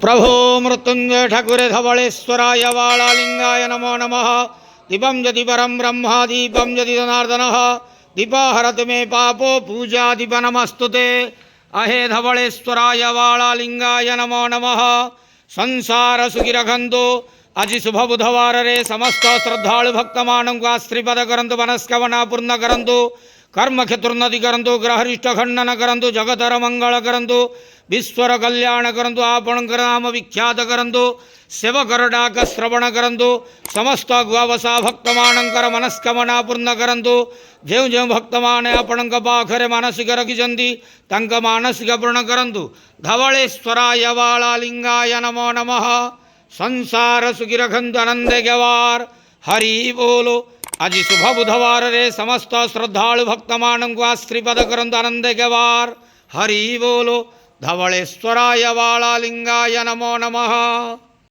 प्रभो मृत्युंजय ठाकुरे धवलेश्वराय वालालिंगाय नमो नमः। दीपं यदि परं ब्रह्म दीपं यदि जनार्दनः दीपहरतु मे पापो पूजा दीप नमस्तुते। अहे धवलेश्वराय वालालिंगाय नमो नमः। संसार सुखिरखंतु आज शुभ बुधवार रे समस्त श्रद्धालु भक्त मानव को श्रीपद करंतु मनस्कामना पूर्ण करंतु कर्म क्षेत्रोन्नति करंतु ग्रहरिष्ट खंडन करंतु जगतर मंगल करंतु विश्वर कल्याण करंतु आपणकर नाम विख्यात करंतु सेवकर डाक श्रवण करंतु समस्त गुआवसा भक्त मानकर मनस्कामना पूर्ण करंतु जो जो भक्त माने आपण पाखरे मानसिक रखिंट तंक मानसिक पूर्ण करंतु। धवलेश्वराय वालालिंगाय नमो नमः। संसार सुखी रखंतु आनंद गवार हरि बोलो। आज शुभ बुधवार रे समस्त श्रद्धालु भक्त मानव को श्रीपद करंतु आनंद गवार हरि बोलो। धवलेश्वराय वालालिंगाय नमो नमः।